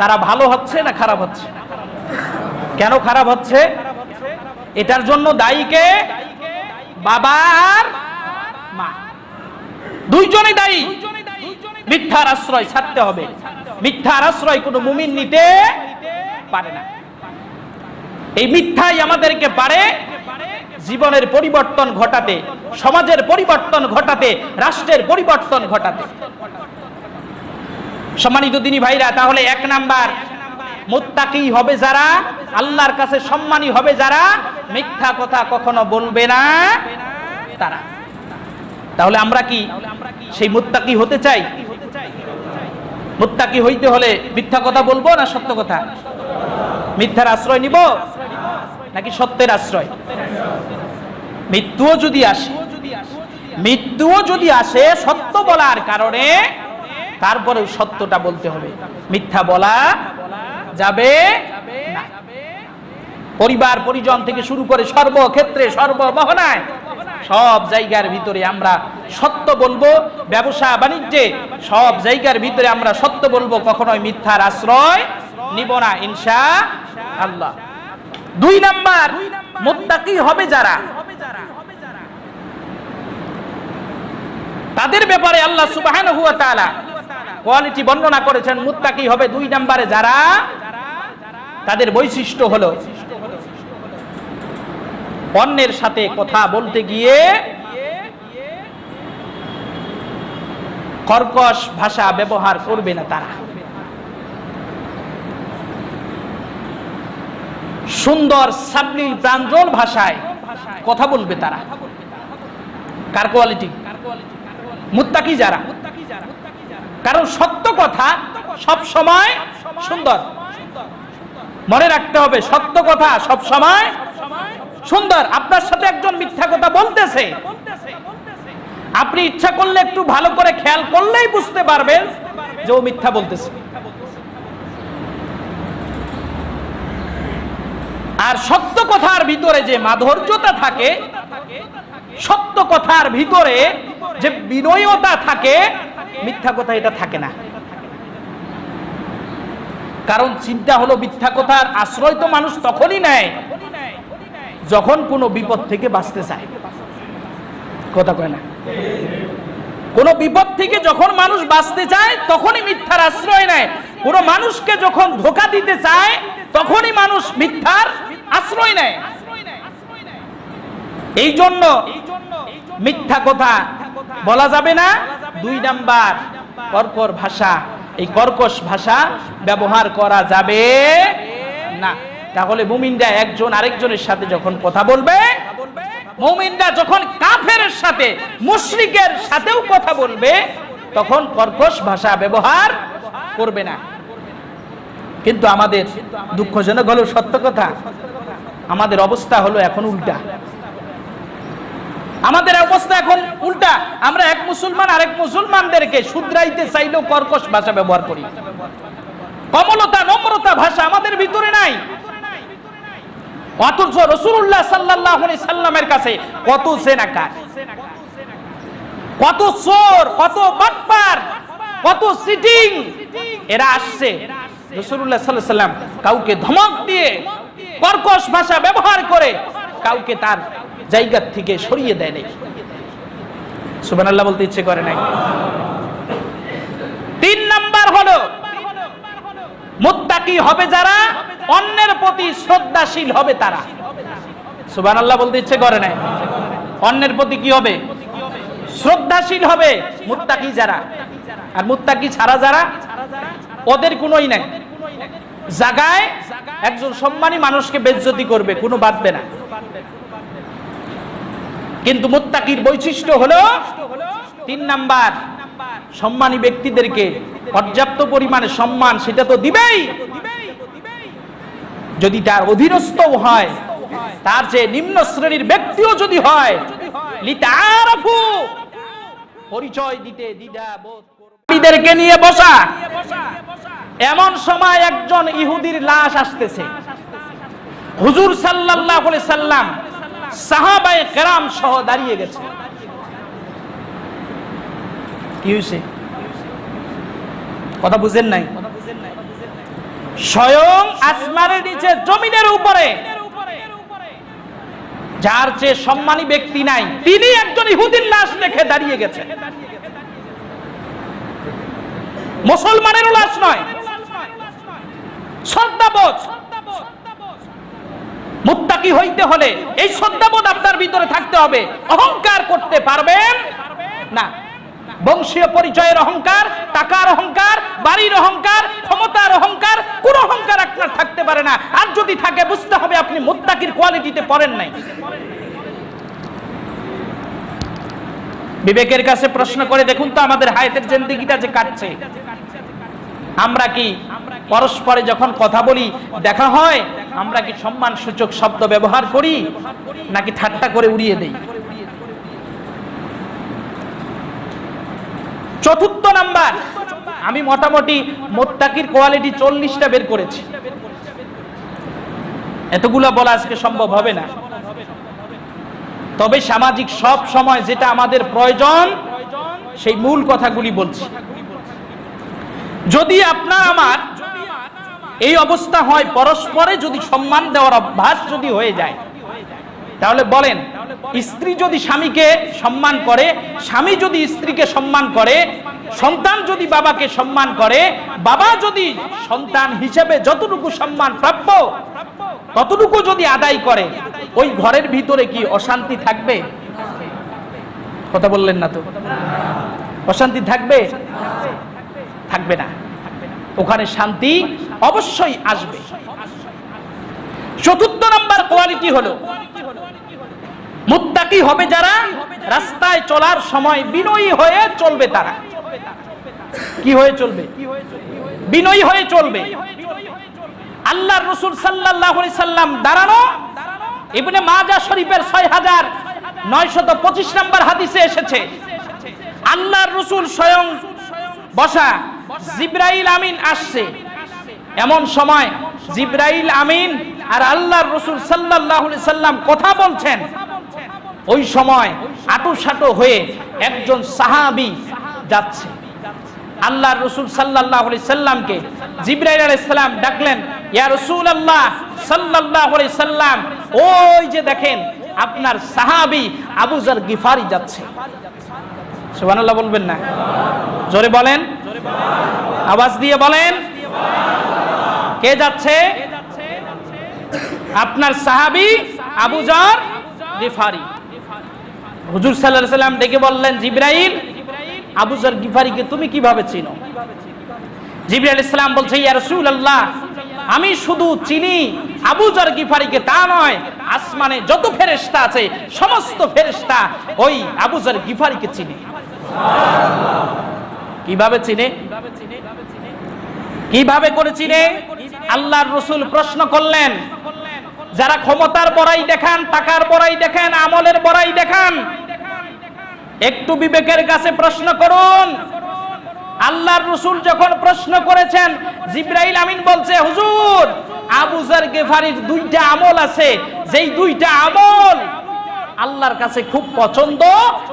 তারা ভালো হচ্ছে না খারাপ হচ্ছে? কেন খারাপ হচ্ছে? এটার জন্য দায়ী কে? বাবা আর মা, দুইজনে দায়ী। মিথ্যার আশ্রয় ছাড়তে হবে। মিথ্যার আশ্রয় কোনো মুমিন নিতে পারে না। এই মিথ্যাই আমাদেরকে পারে জীবনের পরিবর্তন ঘটাতে, সমাজের পরিবর্তন ঘটাতে, রাষ্ট্রের পরিবর্তন ঘটাতে। সম্মানিত দিনী ভাইরা, তাহলে এক নাম্বার, মুত্তাকি হবে যারা, আল্লাহর কাছে সম্মানী হবে যারা, মিথ্যা কথা কখনো বলবে না তারা। তাহলে আমরা কি সেই মুত্তাকি হতে চাই? মুত্তাকি হইতে হলে মিথ্যা কথা বলবো না সত্য কথা? মিথ্যার আশ্রয় নিব নাকি সত্যের আশ্রয়? মৃত্যুও যদি আসে সত্য বলার কারণে, তারপরে সত্যটা বলতে হবে, মিথ্যা বলা যাবে না। পরিবার পরিজন থেকে শুরু করে সর্বক্ষেত্রে, সর্বমহনায়, সব জায়গার ভিতরে আমরা সত্য বলবো। ব্যবসা বাণিজ্যে সব জায়গার ভিতরে আমরা সত্য বলবো, কখনোই মিথ্যার আশ্রয় নিব না ইনশাআল্লাহ। 2 নাম্বার, মুত্তাকি হবে যারা, তাদের ব্যাপারে আল্লাহ সুবহানাহু ওয়া তাআলা কোয়ালিটি বর্ণনা করেছেন। মুত্তাকি হবে 2 নম্বরে যারা, তাদের বৈশিষ্ট্য হলো অন্যের সাথে কথা বলতে গিয়ে কর্কশ ভাষা ব্যবহার করবে না তারা। সুন্দর সাবলীল প্রাঞ্জল ভাষায় কথা বলবে তারা। কার কোয়ালিটি? মুত্তাকি যারা। কারণ সত্য কথা সব সময় সুন্দর, মনে রাখতে হবে, সত্য কথা সব সময় সুন্দর। আপনার সাথে একজন মিথ্যা কথা বলতেছে, আপনি ইচ্ছা করলে একটু ভালো করে খেয়াল করলেই বুঝতে পারবেন যে ও মিথ্যা বলতেছে। আর সত্য কথার ভিতরে যে মাধুর্যতা থাকে, সত্য কথার ভিতরে যে বিনয়তা থাকে, মিথ্যা কথা এটা থাকে না। কারণ চিন্তা হলো, মিথ্যা কথার আশ্রয় তো মানুষ তখনই নেয় যখন কোনো বিপদ থেকে বাঁচতে চায়। কথা কয় না? কোনো বিপদ থেকে যখন মানুষ বাঁচতে চায় তখনই মিথ্যার আশ্রয় নেয়। কোনো মানুষকে যখন ধোঁকা দিতে চায় তখনই মানুষ মিথ্যার আশ্রয় নেয়। এই জন্য মিথ্যা কথা বলা যাবে না। 2 নাম্বার, কর্কশ ভাষা, এই কর্কশ ভাষা ব্যবহার করা যাবে না। তাহলে মুমিনরা একজন আরেকজনের সাথে যখন কথা বলবে, মুমিনরা যখন কাফেরের সাথে, মুশরিকের সাথেও কথা বলবে, তখন কর্কশ ভাষা ব্যবহার করবে না। কিন্তু আমাদের দুঃখজনক হলো সত্য কথা, আমাদের অবস্থা হলো এখন উল্টা। আমাদের অবস্থা এখন উল্টা। আমরা এক মুসলমান আরেক মুসলমানদেরকে শুধরাইতে চাইলেও কর্কশ ভাষা ব্যবহার করি। কমলতা, নম্রতা ভাষা আমাদের ভিতরে নাই। অথচ রাসূলুল্লাহ সাল্লাল্লাহু আলাইহি সাল্লামের কাছে কত জেনাকার, কত চোর, কত বাটপার, কত চিটিং এরা আসছে। রাসূলুল্লাহ সাল্লাল্লাহু আলাইহি সাল্লাম কাউকে ধমক দিয়ে, কর্কশ ভাষা ব্যবহার করে কাউকে তার জায়গা থেকে সরিয়ে দেয় নাই। সুবহানাল্লাহ বলতে ইচ্ছে করে নাই। 3 নাম্বার হলো, মুত্তাকি হবে যারা, অন্যের প্রতি শ্রদ্ধাশীল হবে তারা। সুবহানাল্লাহ বলতে ইচ্ছে করে নাই। অন্যের প্রতি কি হবে? শ্রদ্ধাশীল হবে মুত্তাকি যারা। আর মুত্তাকি ছাড়া যারা, ওদের কোনোই নাই। জায়গায় একজন সম্মানী মানুষকে বেইজ্জতি করবে, কোনো বাদবে না। কিন্তু মুত্তাকির বৈশিষ্ট্য হলো 3 নাম্বার, সম্মানী ব্যক্তিদেরকে পর্যাপ্ত পরিমাণে সম্মান সেটা তো দিবেই। যদি তার অধীনস্থ হয়, তার যে নিম্ন শ্রেণীর ব্যক্তিও যদি হয়, লিতাআরাফু, পরিচয় দিতে দ্বিধাবোধ করবে। নিয়ে বসা, এমন সময় একজন ইহুদির লাশ আসতেছে। হুজুর সাল্লাল্লাহু আলাইহি সাল্লাম সাহাবায়ে কেরাম সহ দাঁড়িয়ে গেছে। কি হইছে? কথা বুঝেন নাই? স্বয়ং আসমানের নিচে, জমিনের উপরে যার চেয়ে সম্মানী ব্যক্তি নাই, তিনি একজন ইহুদির লাশ দেখে দাঁড়িয়ে গেছে। মুসলমানেরও লাশ নয়, শ্রদ্ধাবোধ। মুত্তাকি হইতে হলে এই শ্রদ্ধাবোধ আপনার ভিতরে থাকতে হবে। অহংকার করতে পারবেন না। বংশীয় পরিচয়ের অহংকার, টাকার অহংকার, বাড়ির অহংকার, ক্ষমতার অহংকার, কোন অহংকার আপনার থাকতে পারে না। আর যদি থাকে বুঝতে হবে আপনি মুত্তাকির কোয়ালিটিতে পড়েন নাই। বিবেকের কাছে প্রশ্ন করে দেখুন তো আমাদের হায়াতের জিন্দেগিটা যে কাটছে, আমরা কি পরস্পরে যখন কথা বলি, দেখা হয়, আমরা কি সম্মান সূচক শব্দ ব্যবহার করি নাকি ঠাট্টা করে উড়িয়ে দেই? চতুর্থ নাম্বার, আমি মোটামুটি মুত্তাকির কোয়ালিটি 40টা বের করেছি। এতগুলো বলা আজকে সম্ভব হবে না, তবে সামাজিক সব সময় যেটা আমাদের প্রয়োজন সেই মূল কথাগুলি বলছি। যদি আপনার আমার এই অবস্থা হয়, পরস্পরে যদি সম্মান দেওয়ার অভ্যাস যদি হয়ে যায়, তাহলে বলেন, স্ত্রী যদি স্বামীকে সম্মান করে, স্বামী যদি স্ত্রীকে সম্মান করে, সন্তান যদি বাবাকে সম্মান করে, বাবা যদি সন্তান হিসেবে যতটুকু সম্মান প্রাপ্য ততটুকু যদি আদায় করে, ওই ঘরের ভিতরে কি অশান্তি থাকবে? কথা বললেন না তো? অশান্তি থাকবে? থাকবে না। ওখানে শান্তি অবশ্যই আসবে। চতুর্থ নাম্বার কোয়ালিটি হলো, মুত্তাকি হবে যারা, রাস্তায় চলার সময় বিনয়ী হয়ে চলবে। তারা কি হয়ে চলবে? বিনয়ী হয়ে চলবে। আল্লাহর রাসূল সাল্লাল্লাহু আলাইহি সাল্লাম দাঁড়ানো, ইবনে মাজাহ শরীফের 6925 নম্বর হাদিসে এসেছে, আল্লাহর রাসূল স্বয়ং বসা, জিবরাইল আমিন আসছে। এমন সময় জিবরাইল আমিন আর আল্লাহর রাসূল সাল্লাল্লাহু আলাইহি সাল্লাম কথা বলছেন। ওই সময় আঁটুসাঁটো হয়ে একজন সাহাবী যাচ্ছে। আল্লাহর রাসূল সাল্লাল্লাহু আলাইহি সাল্লামকে জিবরাইল আলাইহিস সালাম ডাকলেন, ইয়া রাসূলুল্লাহ সাল্লাল্লাহু আলাইহি সাল্লাম, ওই যে দেখেন আপনার সাহাবী আবু যর গিফারি যাচ্ছে। সুবহানাল্লাহ বলবেন না? জোরে বলেন, আওয়াজ দিয়ে বলেন। কে যাচ্ছে? আপনার সাহাবী আবু যর গিফারি। হুজুর সাল্লাল্লাহু আলাইহি সাল্লাম ডেকে বললেন, জিবরাইল, আবু যর গিফারিকে তুমি কিভাবে চিনো? জিবরাইল আলাইহিস সালাম বলছে, ইয়া রাসূলুল্লাহ, আমি শুধু চিনি আবু যর গিফারিকে তা নয়, আসমানে যত ফেরেশতা আছে সমস্ত ফেরেশতা ওই আবু যর গিফারিকে চিনে। কিভাবে চিনে? কিভাবে করে চিনে? আল্লাহর রাসূল প্রশ্ন করলেন, যারা ক্ষমতার বড়াই দেখান, টাকার বড়াই দেখান, আমলের বড়াই দেখান, একটু বিবেকের কাছে প্রশ্ন করুন। আল্লাহর রাসূল যখন প্রশ্ন করেছেন, জিবরাইল আমিন বলছে, হুজুর, আবু যর গিফারির 2টা আমল আছে, যেই 2টা আমল আল্লাহর কাছে খুব পছন্দ,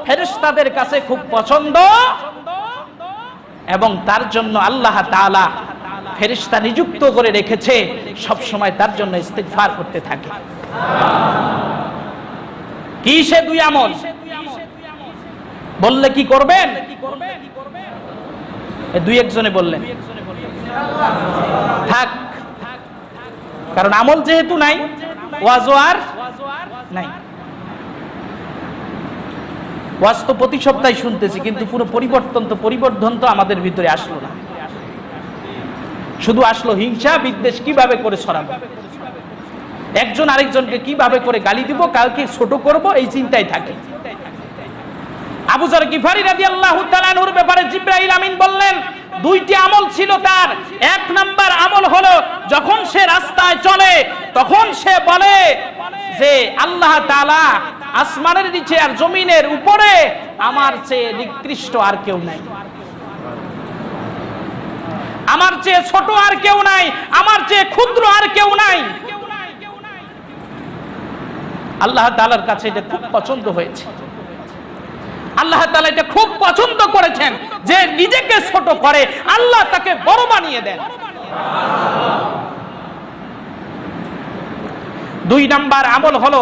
ফেরেশতাদের কাছে খুব পছন্দ, এবং তার জন্য আল্লাহ তাআলা ফেরেশতা নিযুক্ত করে রেখেছে, সব সময় তার জন্য ইস্তিগফার করতে থাকে। কি সে 2 আমল? বললে কি করবেন? এই 2 একজনে বললেন থাক, কারণ আমল যেহেতু নাই, ওয়াজও আর নাই। ওয়াজ তো প্রতি সপ্তাহে শুনতেছি, কিন্তু পুরো পরিবর্তন তো আমাদের ভিতরে আসলো না। শুধু আসলো হিংসা বিদ্বেষ, কিভাবে করে ছড়াবো, একজন আরেকজনকে কিভাবে করে গালি দিব, কালকে ছোট করব, এই চিন্তাই থাকে। আবু যর গিফারি রাদিয়াল্লাহু তাআলা আনহুর ব্যাপারে জিবরাইল আমিন বললেন, 2টি আমল ছিল তার। 1 নাম্বার আমল হলো, যখন সে রাস্তায় চলে তখন সে বলে যে আল্লাহ তাআলা আসমানের নিচে আর জমিনের উপরে আমার চেয়ে নিকৃষ্ট আর কেউ নাই, আমার চেয়ে ছোট আর কেউ নাই, আমার চেয়ে ক্ষুদ্র আর কেউ নাই। আল্লাহ তাআলার কাছে এটা খুব পছন্দ হয়েছে। আল্লাহ তাআলা এটা খুব পছন্দ করেছেন, যে নিজেকে ছোট করে আল্লাহ তাকে বড় বানিয়ে দেন। 2 নাম্বার আমল হলো,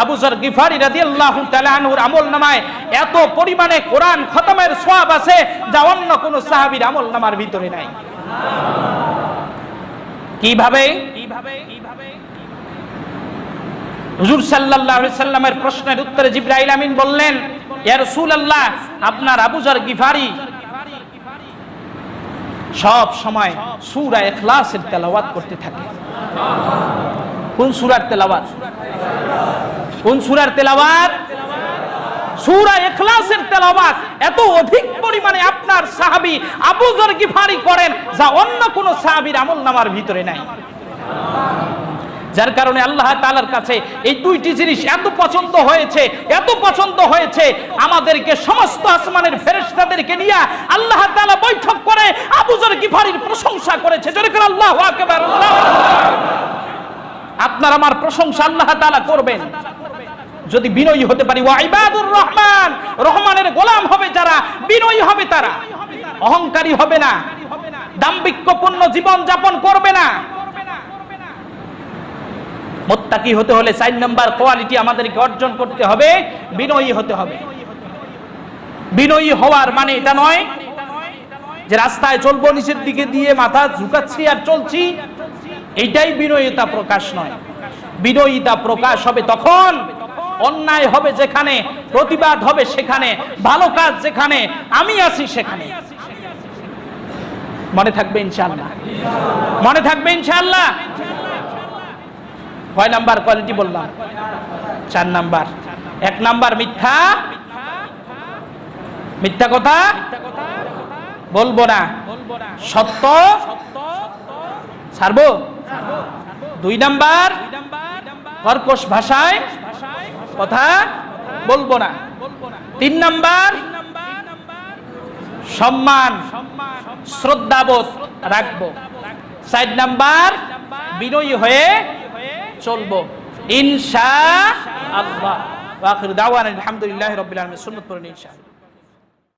আবু যর গিফারি রাদিয়াল্লাহু তাআলা আনহুর আমলনামায় এত পরিমাণে কোরআন খতমের সওয়াব আছে, যা অন্য কোন সাহাবীর আমলনামার ভিতরে নাই। কিভাবে? হুজুর সাল্লাল্লাহু আলাইহি সাল্লামের প্রশ্নের উত্তরে জিবরাইল আমিন বললেন, ইয়া রাসূলুল্লাহ, আপনার আবু যর গিফারি সব সময় সূরা ইখলাসের তেলাওয়াত করতে থাকে। কোন সূরার তেলাওয়াত? কোন সূরার তেলাওয়াত? সূরা ইখলাসের তেলাওয়াত এত অধিক পরিমাণে আপনার সাহাবী আবু যর গিফারি করেন, যা অন্য কোন সাহাবীর আমলনামার ভিতরে নাই। যার কারণে আল্লাহ তাআলার কাছে এই দুইটি জিনিস এত পছন্দ হয়েছে, আমাদেরকে সমস্ত আসমানের ফেরেশতাদেরকে নিয়ে আল্লাহ তাআলা বৈঠক করে আবু যর গিফারির প্রশংসা করেছে। জোরে করে আল্লাহু আকবার। আপনার আমার প্রশংসা আল্লাহ তাআলা করবেন যদি বিনয়ী হতে পারি। ওয়া ইবাদুর রহমান, রহমানের গোলাম হবে যারা, বিনয়ী হবে তারা, অহংকারী হবে না, দাম্ভিক্যপূর্ণ জীবন যাপন করবে না। মুত্তাকি হতে হলে 4 নাম্বার কোয়ালিটি আমাদেরকে অর্জন করতে হবে, বিনয়ী হতে হবে। বিনয়ী হওয়ার মানে এটা নয় যে রাস্তায় চলবো নিচের দিকে দিয়ে মাথা ঝুঁকাচ্ছি আর চলছি, এইটাই বিনয়িতা প্রকাশ নয়। বিনয়িতা প্রকাশ হবে তখন অন্যায় হবে যেখানে, প্রতিবাদ হবে সেখানে, ভালো কাজ যেখানে, আমি আছি সেখানে। মনে থাকবে ইনশাআল্লাহ, মনে থাকবে ইনশাআল্লাহ। কয় নাম্বার কোয়ালিটি বললাম? 4 নাম্বার। 1 নাম্বার মিথ্যা, মিথ্যা কথা বলবো না, সত্য ছাড়বো। 2 নাম্বার কর্কশ ভাষায় কথা বলবো না। 3 নাম্বার সম্মান শ্রদ্ধাবোধ রাখবো। 4 নাম্বার বিনয়ী হয়ে চলবো ইনশাআল্লাহ। ওয়া আখিরু দাওয়ানা আলহামদুলিল্লাহি রাব্বিল আলামিন। সুন্নাত পড়ুন ইনশাআল্লাহ।